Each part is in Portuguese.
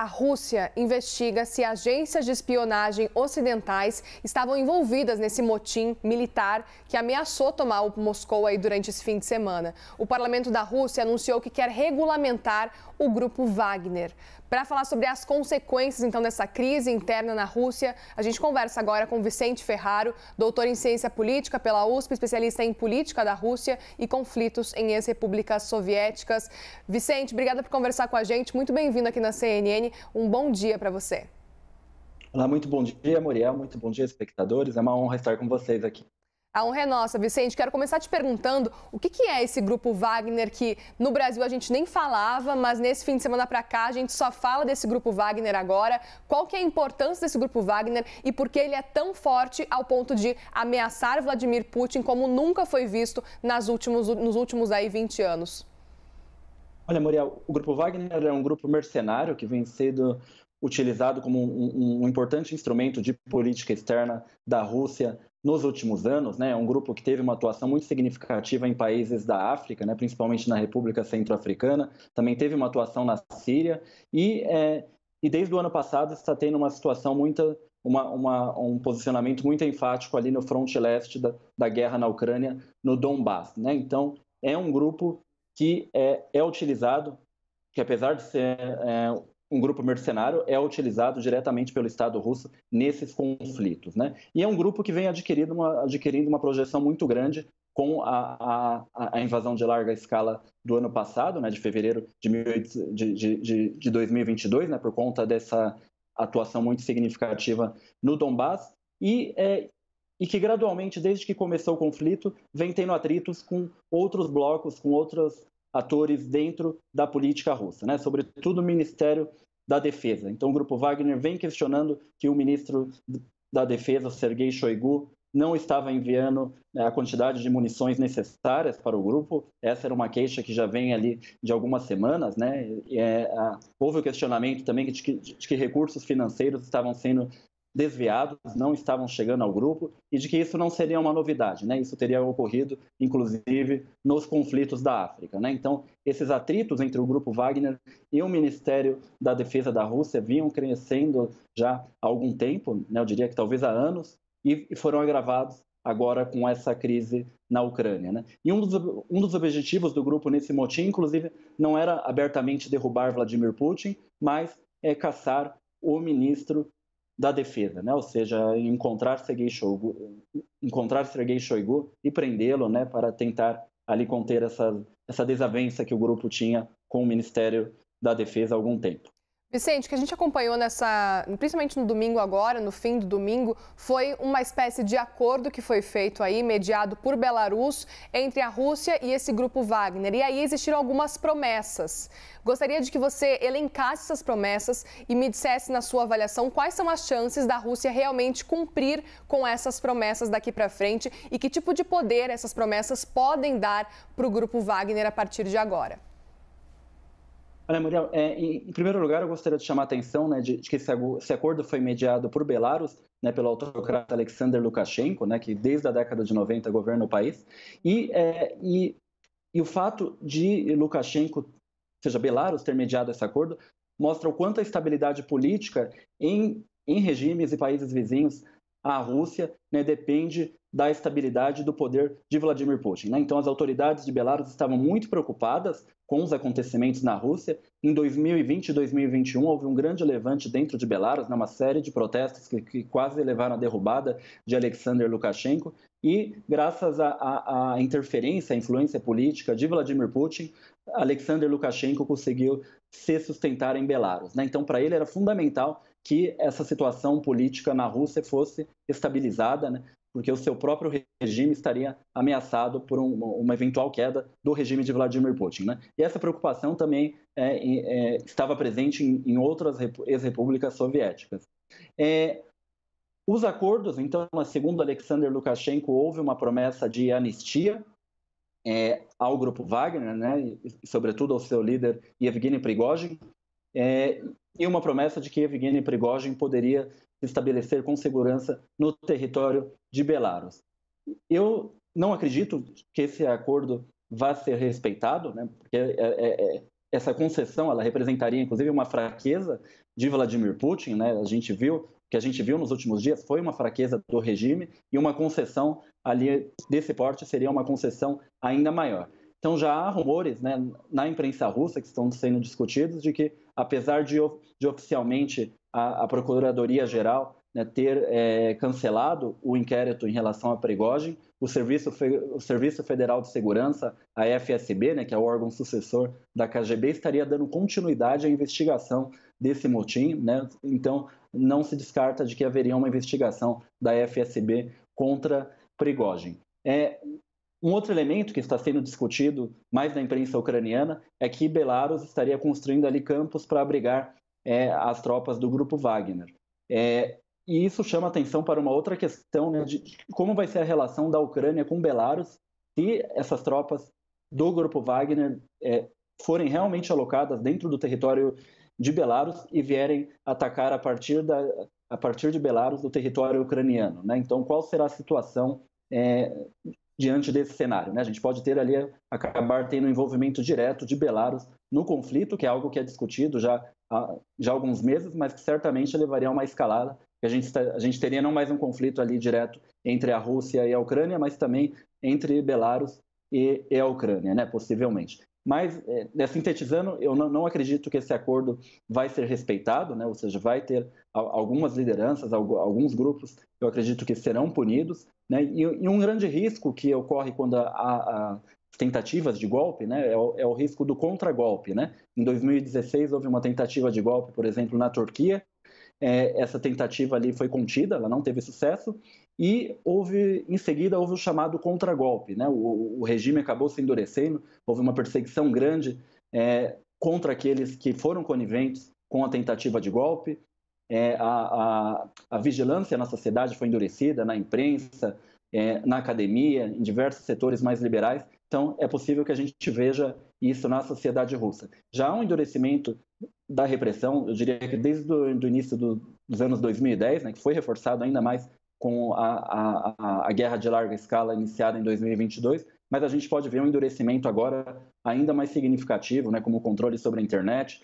A Rússia investiga se agências de espionagem ocidentais estavam envolvidas nesse motim militar que ameaçou tomar o Moscou aí durante esse fim de semana. O parlamento da Rússia anunciou que quer regulamentar o grupo Wagner. Para falar sobre as consequências, então, dessa crise interna na Rússia, a gente conversa agora com Vicente Ferraro, doutor em ciência política pela USP, especialista em política da Rússia e conflitos em ex-repúblicas soviéticas. Vicente, obrigada por conversar com a gente. Muito bem-vindo aqui na CNN. Um bom dia para você. Olá, muito bom dia, Muriel. Muito bom dia, espectadores. É uma honra estar com vocês aqui. A honra é nossa, Vicente. Quero começar te perguntando o que é esse grupo Wagner que no Brasil a gente nem falava, mas nesse fim de semana para cá a gente só fala desse grupo Wagner agora. Qual que é a importância desse grupo Wagner e por que ele é tão forte ao ponto de ameaçar Vladimir Putin como nunca foi visto nos últimos 20 anos? Olha, Muriel, o grupo Wagner é um grupo mercenário que vem sendo utilizado como um importante instrumento de política externa da Rússia nos últimos anos, né? É um grupo que teve uma atuação muito significativa em países da África, né? Principalmente na República Centro-Africana, também teve uma atuação na Síria e desde o ano passado está tendo uma situação um posicionamento muito enfático ali no fronte leste da guerra na Ucrânia, no Donbás, né? Então, é um grupo que é utilizado, que apesar de ser um grupo mercenário, é utilizado diretamente pelo Estado russo nesses conflitos, né? E é um grupo que vem adquirindo uma projeção muito grande com a invasão de larga escala do ano passado, né, de fevereiro de 2022, né, por conta dessa atuação muito significativa no Donbás, e que gradualmente, desde que começou o conflito, vem tendo atritos com outros blocos, com outros atores dentro da política russa, né? Sobretudo o Ministério da Defesa. Então, o grupo Wagner vem questionando que o ministro da Defesa, Sergei Shoigu, não estava enviando a quantidade de munições necessárias para o grupo. Essa era uma queixa que já vem ali de algumas semanas, né? Houve o questionamento também de que recursos financeiros estavam sendo desviados, não estavam chegando ao grupo e de que isso não seria uma novidade, né? Isso teria ocorrido, inclusive, nos conflitos da África, né? Então, esses atritos entre o grupo Wagner e o Ministério da Defesa da Rússia vinham crescendo já há algum tempo, né? Eu diria que talvez há anos, e foram agravados agora com essa crise na Ucrânia, né? E um dos objetivos do grupo nesse motim, inclusive, não era abertamente derrubar Vladimir Putin, mas caçar o ministro da Defesa, né? Ou seja, encontrar Sergei Shoigu e prendê-lo, né? Para tentar ali conter essa desavença que o grupo tinha com o Ministério da Defesa há algum tempo. Vicente, o que a gente acompanhou principalmente no domingo agora, no fim do domingo, foi uma espécie de acordo que foi feito aí, mediado por Belarus, entre a Rússia e esse grupo Wagner. E aí existiram algumas promessas. Gostaria de que você elencasse essas promessas e me dissesse, na sua avaliação, quais são as chances da Rússia realmente cumprir com essas promessas daqui para frente e que tipo de poder essas promessas podem dar para o grupo Wagner a partir de agora. Olha, Muriel, em primeiro lugar, eu gostaria de chamar a atenção, né, de que esse acordo foi mediado por Belarus, né, pelo autocrata Alexander Lukashenko, né, que desde a década de 90 governa o país, e o fato de Lukashenko, ou seja, Belarus, ter mediado esse acordo, mostra o quanto a estabilidade política em regimes e países vizinhos à Rússia, né, depende da estabilidade do poder de Vladimir Putin, né? Então, as autoridades de Belarus estavam muito preocupadas com os acontecimentos na Rússia. Em 2020 e 2021, houve um grande levante dentro de Belarus, né? Uma série de protestos que quase levaram à derrubada de Alexander Lukashenko. E, graças à interferência, à influência política de Vladimir Putin, Alexander Lukashenko conseguiu se sustentar em Belarus, né? Então, para ele era fundamental que essa situação política na Rússia fosse estabilizada, né? Porque o seu próprio regime estaria ameaçado por uma eventual queda do regime de Vladimir Putin, né? E essa preocupação também estava presente em outras ex-repúblicas soviéticas. Os acordos, então, segundo Alexander Lukashenko, houve uma promessa de anistia ao grupo Wagner, né? E sobretudo ao seu líder Yevgeny Prigozhin, e uma promessa de que Yevgeny Prigozhin poderia se estabelecer com segurança no território de Belarus. Eu não acredito que esse acordo vá ser respeitado, né? Porque essa concessão, ela representaria inclusive uma fraqueza de Vladimir Putin, né? O que a gente viu nos últimos dias foi uma fraqueza do regime, e uma concessão ali desse porte seria uma concessão ainda maior. Então já há rumores, né, na imprensa russa que estão sendo discutidos de que, apesar de oficialmente a Procuradoria-Geral, né, ter cancelado o inquérito em relação a Prigozhin, o Serviço Federal de Segurança, a FSB, né, que é o órgão sucessor da KGB, estaria dando continuidade à investigação desse motim, né? Então não se descarta de que haveria uma investigação da FSB contra Prigozhin. Um outro elemento que está sendo discutido mais na imprensa ucraniana é que Belarus estaria construindo ali campos para abrigar as tropas do Grupo Wagner. E isso chama atenção para uma outra questão, né, de como vai ser a relação da Ucrânia com Belarus se essas tropas do Grupo Wagner forem realmente alocadas dentro do território de Belarus e vierem atacar a partir de Belarus o território ucraniano, né? Então, qual será a situação diante desse cenário, né? A gente pode ter ali, acabar tendo envolvimento direto de Belarus no conflito, que é algo que é discutido já há alguns meses, mas que certamente levaria a uma escalada, que a gente teria não mais um conflito ali direto entre a Rússia e a Ucrânia, mas também entre Belarus e a Ucrânia, né? Possivelmente. Mas, sintetizando, eu não acredito que esse acordo vai ser respeitado, né? Ou seja, vai ter algumas lideranças, alguns grupos, eu acredito que serão punidos, né? E um grande risco que ocorre quando há tentativas de golpe, né? É o risco do contragolpe, né? Em 2016 houve uma tentativa de golpe, por exemplo, na Turquia. Essa tentativa ali foi contida, ela não teve sucesso, e em seguida houve o chamado contragolpe, né? O regime acabou se endurecendo, houve uma perseguição grande contra aqueles que foram coniventes com a tentativa de golpe. A vigilância na sociedade foi endurecida, na imprensa, na academia, em diversos setores mais liberais. Então, é possível que a gente veja isso na sociedade russa. Já há um endurecimento da repressão, eu diria que desde o início dos anos 2010, né, que foi reforçado ainda mais com a guerra de larga escala iniciada em 2022, mas a gente pode ver um endurecimento agora ainda mais significativo, né, como o controle sobre a internet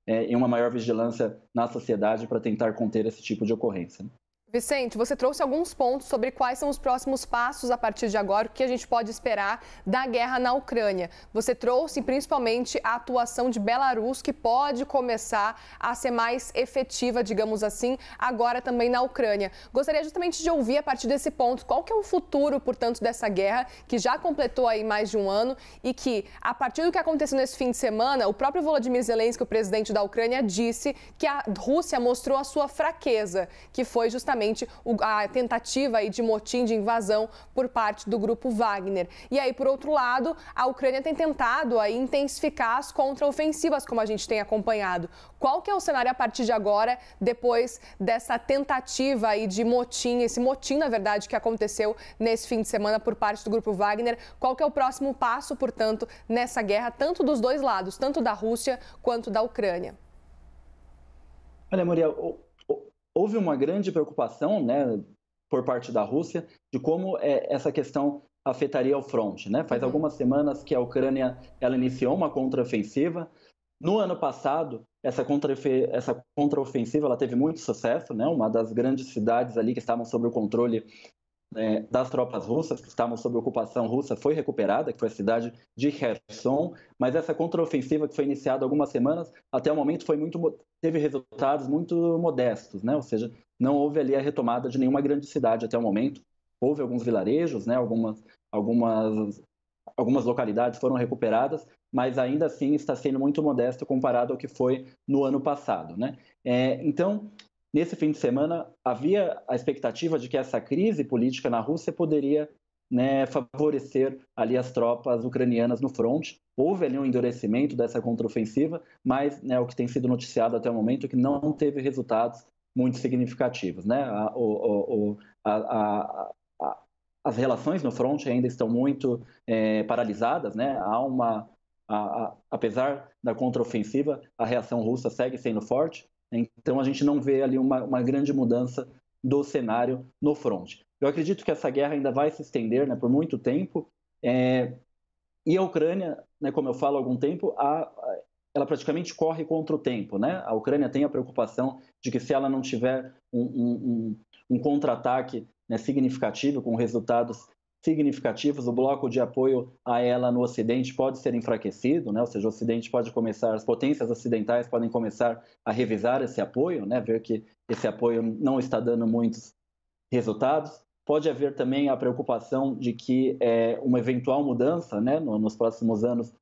e uma maior vigilância na sociedade para tentar conter esse tipo de ocorrência. Vicente, você trouxe alguns pontos sobre quais são os próximos passos a partir de agora, o que a gente pode esperar da guerra na Ucrânia. Você trouxe principalmente a atuação de Belarus, que pode começar a ser mais efetiva, digamos assim, agora também na Ucrânia. Gostaria justamente de ouvir a partir desse ponto, qual que é o futuro, portanto, dessa guerra, que já completou aí mais de um ano e que, a partir do que aconteceu nesse fim de semana, o próprio Volodymyr Zelensky, o presidente da Ucrânia, disse que a Rússia mostrou a sua fraqueza, que foi justamente a tentativa aí de motim, de invasão por parte do Grupo Wagner. E aí, por outro lado, a Ucrânia tem tentado aí intensificar as contraofensivas, como a gente tem acompanhado. Qual que é o cenário a partir de agora, depois dessa tentativa aí de motim, esse motim, na verdade, que aconteceu nesse fim de semana por parte do Grupo Wagner? Qual que é o próximo passo, portanto, nessa guerra, tanto dos dois lados, tanto da Rússia quanto da Ucrânia? Olha, Muriel, houve uma grande preocupação, né, por parte da Rússia de como essa questão afetaria o fronte, né? Faz algumas semanas que a Ucrânia ela iniciou uma contraofensiva. No ano passado, essa contraofensiva ela teve muito sucesso, né? Uma das grandes cidades ali que estavam sob o controle das tropas russas, que estavam sob ocupação russa, foi recuperada, que foi a cidade de Kherson, mas essa contraofensiva que foi iniciada há algumas semanas, até o momento teve resultados muito modestos, né? Ou seja, não houve ali a retomada de nenhuma grande cidade até o momento. Houve alguns vilarejos, né? Algumas localidades foram recuperadas, mas ainda assim está sendo muito modesto comparado ao que foi no ano passado, né? Então, nesse fim de semana, havia a expectativa de que essa crise política na Rússia poderia, né, favorecer ali as tropas ucranianas no fronte. Houve ali um endurecimento dessa contraofensiva, mas, né, o que tem sido noticiado até o momento é que não teve resultados muito significativos, né? As relações no fronte ainda estão muito paralisadas, né? Apesar da contraofensiva, a reação russa segue sendo forte. Então, a gente não vê ali uma grande mudança do cenário no fronte. Eu acredito que essa guerra ainda vai se estender, né, por muito tempo, e E a Ucrânia, né, como eu falo há algum tempo, ela praticamente corre contra o tempo, né? A Ucrânia tem a preocupação de que se ela não tiver um contra-ataque, né, significativo, com resultados significativos, o bloco de apoio a ela no Ocidente pode ser enfraquecido, né? Ou seja, o Ocidente pode começar, as potências ocidentais podem começar a revisar esse apoio, né? Ver que esse apoio não está dando muitos resultados. Pode haver também a preocupação de que uma eventual mudança, né, nos próximos anos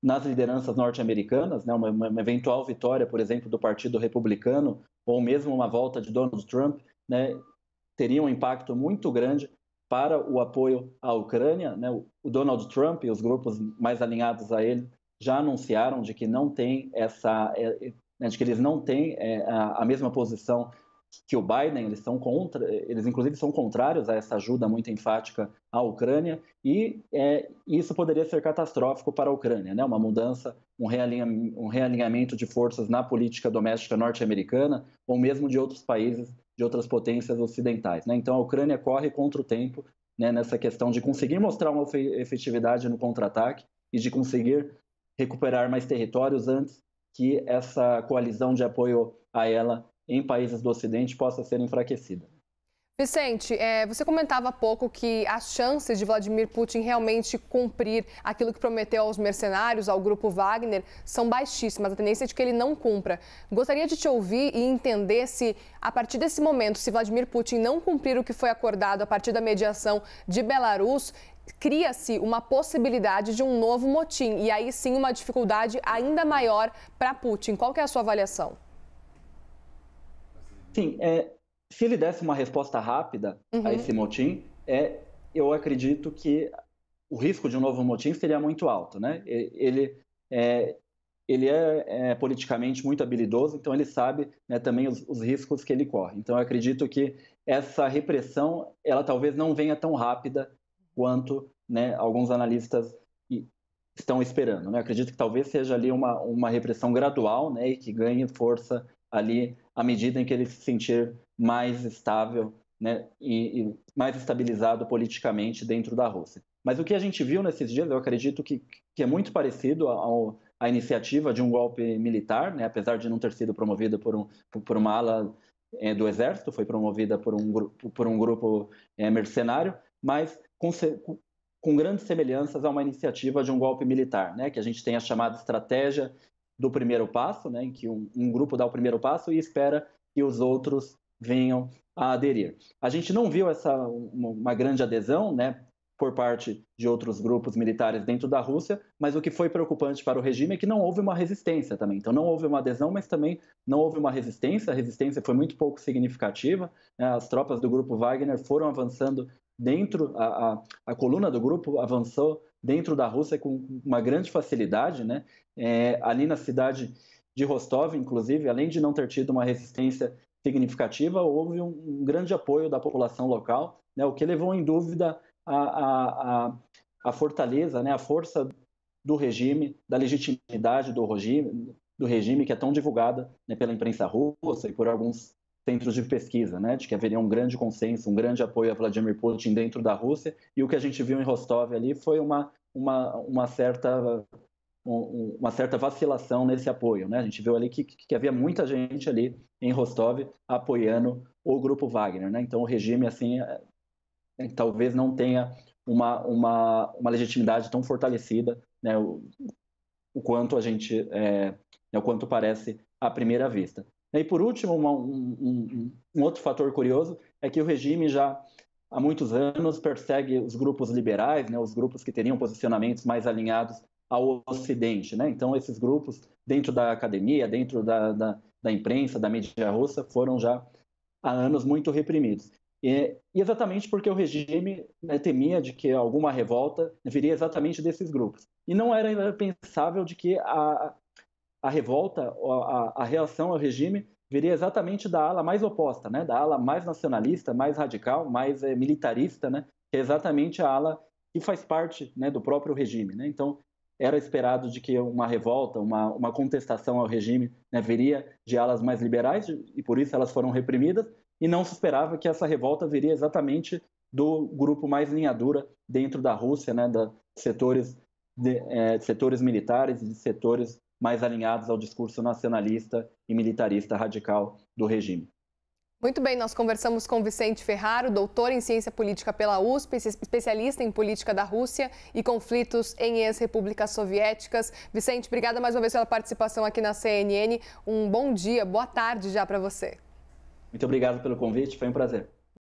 nas lideranças norte-americanas, né, uma eventual vitória, por exemplo, do Partido Republicano, ou mesmo uma volta de Donald Trump, né, teria um impacto muito grande para o apoio à Ucrânia, né? O Donald Trump e os grupos mais alinhados a ele já anunciaram de que não tem de que eles não têm a mesma posição que o Biden, eles inclusive são contrários a essa ajuda muito enfática à Ucrânia, e isso poderia ser catastrófico para a Ucrânia, né? Uma mudança, um realinhamento de forças na política doméstica norte-americana, ou mesmo de outros países, de outras potências ocidentais, né? Então a Ucrânia corre contra o tempo, né, nessa questão de conseguir mostrar uma efetividade no contra-ataque e de conseguir recuperar mais territórios antes que essa coalizão de apoio a ela em países do Ocidente possa ser enfraquecida. Vicente, você comentava há pouco que as chances de Vladimir Putin realmente cumprir aquilo que prometeu aos mercenários, ao grupo Wagner, são baixíssimas, a tendência é de que ele não cumpra. Gostaria de te ouvir e entender se, a partir desse momento, se Vladimir Putin não cumprir o que foi acordado a partir da mediação de Belarus, cria-se uma possibilidade de um novo motim e aí sim uma dificuldade ainda maior para Putin. Qual que é a sua avaliação? Sim, se ele desse uma resposta rápida a esse motim, eu acredito que o risco de um novo motim seria muito alto, né? Ele é politicamente muito habilidoso, então ele sabe, né, também os riscos que ele corre. Então eu acredito que essa repressão, ela talvez não venha tão rápida quanto, né, alguns analistas estão esperando, né? Eu acredito que talvez seja ali uma repressão gradual, né, e que ganhe força ali à medida em que ele se sentir mais estável, né, e mais estabilizado politicamente dentro da Rússia. Mas o que a gente viu nesses dias, eu acredito que é muito parecido à iniciativa de um golpe militar, né, apesar de não ter sido promovida por uma ala do Exército, foi promovida por um grupo mercenário, mas com grandes semelhanças a uma iniciativa de um golpe militar, né, que a gente tem a chamada estratégia do primeiro passo, né, em que um grupo dá o primeiro passo e espera que os outros venham a aderir. A gente não viu uma grande adesão, né, por parte de outros grupos militares dentro da Rússia, mas o que foi preocupante para o regime é que não houve uma resistência também. Então não houve uma adesão, mas também não houve uma resistência. A resistência foi muito pouco significativa, né? As tropas do grupo Wagner foram avançando dentro, a coluna do grupo avançou dentro da Rússia com uma grande facilidade, né? Ali na cidade de Rostov, inclusive, além de não ter tido uma resistência significativa, houve um grande apoio da população local, né? O que levou em dúvida a fortaleza, né? A força do regime, da legitimidade do regime que é tão divulgada, né, pela imprensa russa e por alguns centros de pesquisa, né, de que haveria um grande consenso, um grande apoio a Vladimir Putin dentro da Rússia, e o que a gente viu em Rostov ali foi uma certa vacilação nesse apoio, né? A gente viu ali que havia muita gente ali em Rostov apoiando o grupo Wagner, né? Então o regime assim talvez não tenha uma legitimidade tão fortalecida, né? O quanto o quanto parece à primeira vista. E por último, um outro fator curioso é que o regime já há muitos anos persegue os grupos liberais, né, os grupos que teriam posicionamentos mais alinhados ao Ocidente, né? Então esses grupos dentro da academia, dentro da imprensa, da mídia russa, foram já há anos muito reprimidos. E exatamente porque o regime, né, temia de que alguma revolta viria exatamente desses grupos. E não era pensável de que a revolta, a reação ao regime viria exatamente da ala mais oposta, né? Da ala mais nacionalista, mais radical, mais militarista, né? Que é exatamente a ala que faz parte, né, do próprio regime, né? Então, era esperado de que uma revolta, uma contestação ao regime, né, viria de alas mais liberais, e por isso elas foram reprimidas, e não se esperava que essa revolta viria exatamente do grupo mais linha dura dentro da Rússia, né, de setores militares e de setores mais alinhados ao discurso nacionalista e militarista radical do regime. Muito bem, nós conversamos com Vicente Ferraro, doutor em ciência política pela USP, especialista em política da Rússia e conflitos em ex-repúblicas soviéticas. Vicente, obrigada mais uma vez pela participação aqui na CNN. Um bom dia, boa tarde já para você. Muito obrigado pelo convite, foi um prazer.